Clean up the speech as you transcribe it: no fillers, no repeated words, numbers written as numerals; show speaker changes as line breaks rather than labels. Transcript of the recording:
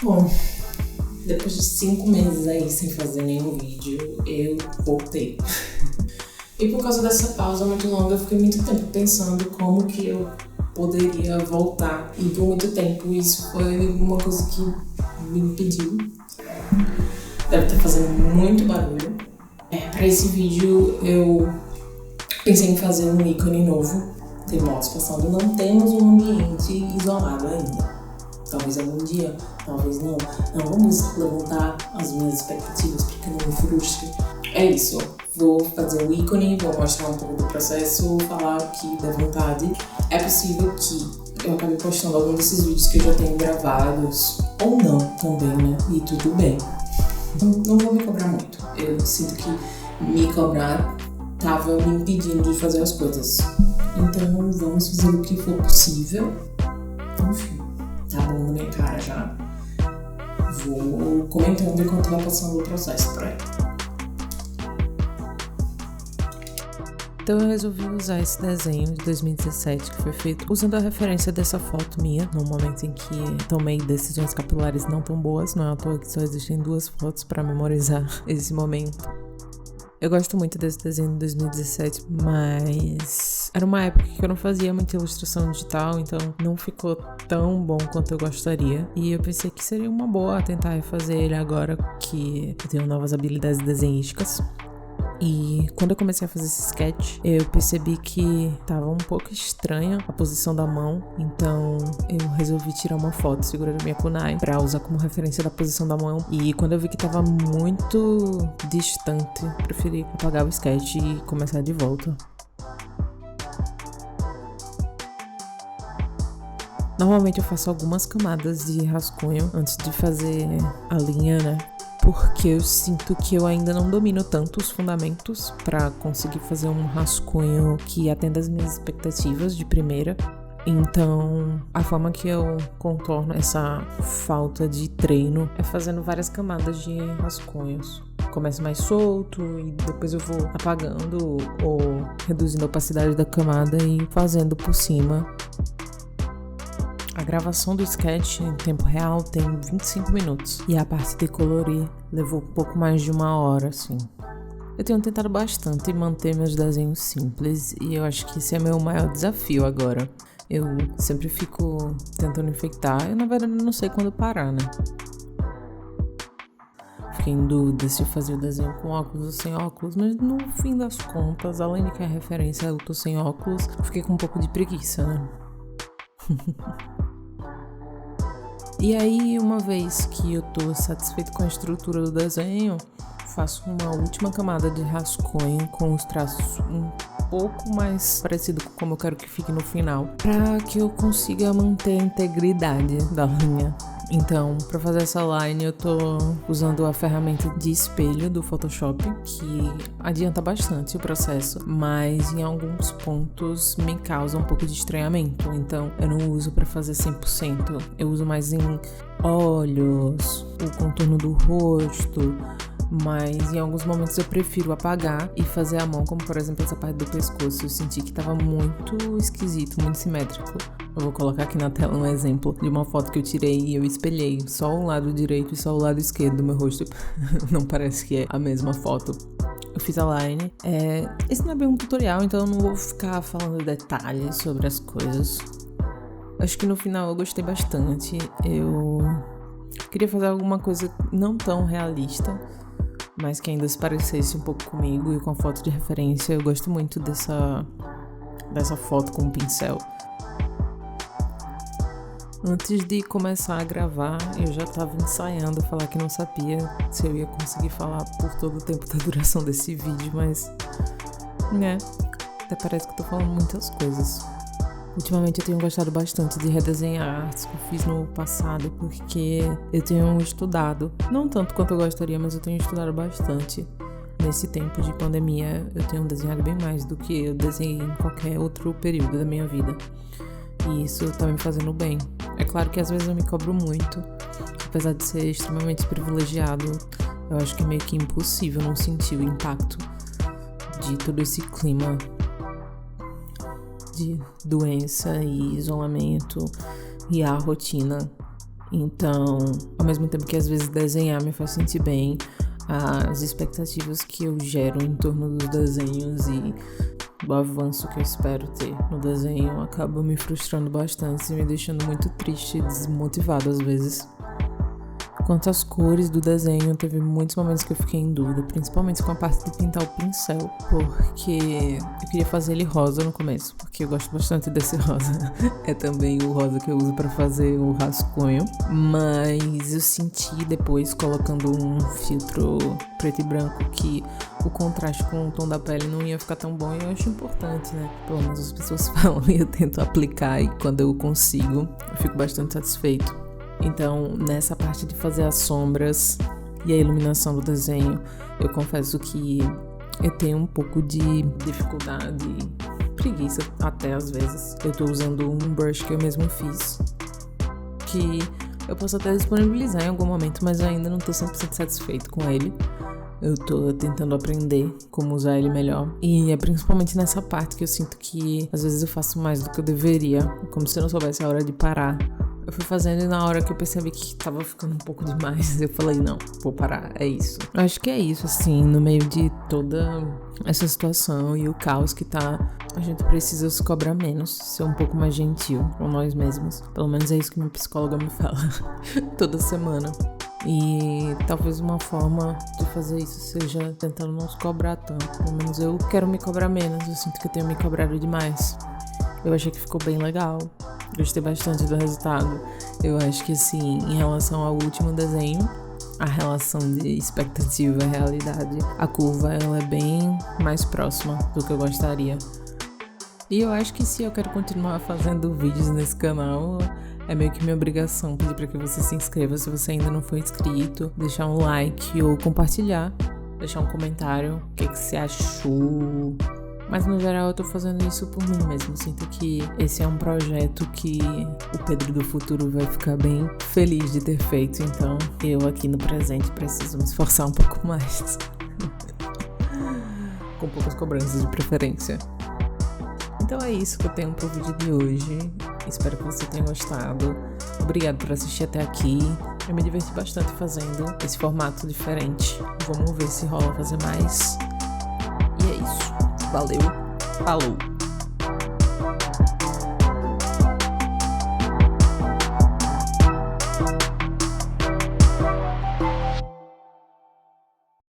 Bom, depois de 5 meses aí sem fazer nenhum vídeo, eu voltei. E por causa dessa pausa muito longa, eu fiquei muito tempo pensando como que eu poderia voltar. E por muito tempo isso foi uma coisa que me impediu. Deve estar fazendo muito barulho. Para esse vídeo eu pensei em fazer um ícone novo. Tem motos passando, não temos um ambiente isolado ainda. Talvez algum dia, talvez não. Não vamos levantar as minhas expectativas para que não me frustre. É isso. Vou fazer o ícone, vou mostrar um pouco do processo, falar aqui da vontade. É possível que eu acabe postando algum desses vídeos que eu já tenho gravados, ou não também, né? E tudo bem. Não vou me cobrar muito. Eu sinto que me cobrar tava me impedindo de fazer as coisas. Então vamos fazer o que for possível. Enfim, tá bom na minha cara já. Vou comentando enquanto vai passando o processo por aí.
Então eu resolvi usar esse desenho de 2017 que foi feito usando a referência dessa foto minha, no momento em que tomei decisões capilares não tão boas. Não é à toa que só existem 2 fotos para memorizar esse momento. Eu gosto muito desse desenho de 2017, mas era uma época que eu não fazia muita ilustração digital, então não ficou tão bom quanto eu gostaria. E eu pensei que seria uma boa tentar refazer ele agora que eu tenho novas habilidades desenhísticas. E quando eu comecei a fazer esse sketch, eu percebi que tava um pouco estranha a posição da mão, então eu resolvi tirar uma foto segurando a minha kunai pra usar como referência da posição da mão. E quando eu vi que tava muito distante, preferi apagar o sketch e começar de volta. Normalmente eu faço algumas camadas de rascunho antes de fazer a linha, né? Porque eu sinto que eu ainda não domino tanto os fundamentos para conseguir fazer um rascunho que atenda às minhas expectativas de primeira. Então, a forma que eu contorno essa falta de treino é fazendo várias camadas de rascunhos. Começo mais solto e depois eu vou apagando ou reduzindo a opacidade da camada e fazendo por cima. A gravação do sketch em tempo real tem 25 minutos e a parte de colorir levou um pouco mais de 1 hora, assim. Eu tenho tentado bastante manter meus desenhos simples e eu acho que esse é meu maior desafio agora. Eu sempre fico tentando enfeitar e na verdade não sei quando parar, né? Fiquei em dúvida se eu fazia o desenho com óculos ou sem óculos, mas no fim das contas, além de que a referência eu tô sem óculos, fiquei com um pouco de preguiça, né? E aí, uma vez que eu tô satisfeito com a estrutura do desenho, faço uma última camada de rascunho com os traços um pouco mais parecido com como eu quero que fique no final, para que eu consiga manter a integridade da linha. Então, para fazer essa line, eu tô usando a ferramenta de espelho do Photoshop, que adianta bastante o processo, mas em alguns pontos me causa um pouco de estranhamento. Então, eu não uso para fazer 100%. Eu uso mais em olhos, o contorno do rosto, mas em alguns momentos eu prefiro apagar e fazer a mão, como por exemplo essa parte do pescoço. Eu senti que tava muito esquisito, muito simétrico. Eu vou colocar aqui na tela um exemplo de uma foto que eu tirei e eu espelhei só o lado direito e só o lado esquerdo do meu rosto. Não parece que é a mesma foto. Eu fiz a line. Esse não é bem um tutorial, então eu não vou ficar falando detalhes sobre as coisas. Acho que no final eu gostei bastante. Eu queria fazer alguma coisa não tão realista, mas que ainda se parecesse um pouco comigo e com a foto de referência. Eu gosto muito dessa foto com o pincel. Antes de começar a gravar, eu já tava ensaiando falar que não sabia se eu ia conseguir falar por todo o tempo da duração desse vídeo, mas até parece que eu tô falando muitas coisas. Ultimamente eu tenho gostado bastante de redesenhar artes que eu fiz no passado, porque eu tenho estudado, não tanto quanto eu gostaria, mas eu tenho estudado bastante. Nesse tempo de pandemia, eu tenho desenhado bem mais do que eu desenhei em qualquer outro período da minha vida. E isso tá me fazendo bem. É claro que às vezes eu me cobro muito, apesar de ser extremamente privilegiado. Eu acho que é meio que impossível não sentir o impacto de todo esse clima de doença e isolamento e a rotina. Então, ao mesmo tempo que às vezes desenhar me faz sentir bem, as expectativas que eu gero em torno dos desenhos e do avanço que eu espero ter no desenho acabam me frustrando bastante e me deixando muito triste e desmotivado às vezes. Quanto às cores do desenho, teve muitos momentos que eu fiquei em dúvida, principalmente com a parte de pintar o pincel, porque eu queria fazer ele rosa no começo, porque eu gosto bastante desse rosa. É também o rosa que eu uso pra fazer o rascunho, mas eu senti depois, colocando um filtro preto e branco, que o contraste com o tom da pele não ia ficar tão bom, e eu acho importante, né? Pelo menos as pessoas falam e eu tento aplicar, e quando eu consigo, eu fico bastante satisfeito. Então, nessa parte de fazer as sombras e a iluminação do desenho, eu confesso que eu tenho um pouco de dificuldade, preguiça até às vezes. Eu tô usando um brush que eu mesmo fiz, que eu posso até disponibilizar em algum momento, mas eu ainda não tô 100% satisfeito com ele. Eu tô tentando aprender como usar ele melhor. E é principalmente nessa parte que eu sinto que às vezes eu faço mais do que eu deveria, como se eu não soubesse a hora de parar. Eu fui fazendo e na hora que eu percebi que tava ficando um pouco demais, eu falei, não, vou parar, é isso. Eu acho que é isso, assim, no meio de toda essa situação e o caos que tá, a gente precisa se cobrar menos, ser um pouco mais gentil com nós mesmos. Pelo menos é isso que minha psicóloga me fala toda semana. E talvez uma forma de fazer isso seja tentando não se cobrar tanto. Pelo menos eu quero me cobrar menos, eu sinto que eu tenho me cobrado demais. Eu achei que ficou bem legal. Gostei bastante do resultado. Eu acho que, assim, em relação ao último desenho, a relação de expectativa e realidade, a curva, ela é bem mais próxima do que eu gostaria. E eu acho que se eu quero continuar fazendo vídeos nesse canal, é meio que minha obrigação pedir para que você se inscreva se você ainda não for inscrito, deixar um like ou compartilhar, deixar um comentário, o que você achou. Mas no geral eu tô fazendo isso por mim mesmo. Sinto que esse é um projeto que o Pedro do futuro vai ficar bem feliz de ter feito. Então eu aqui no presente preciso me esforçar um pouco mais. Com poucas cobranças de preferência. Então é isso que eu tenho pro vídeo de hoje. Espero que você tenha gostado. Obrigado por assistir até aqui. Eu me diverti bastante fazendo esse formato diferente. Vamos ver se rola fazer mais. E é isso. Valeu, falou!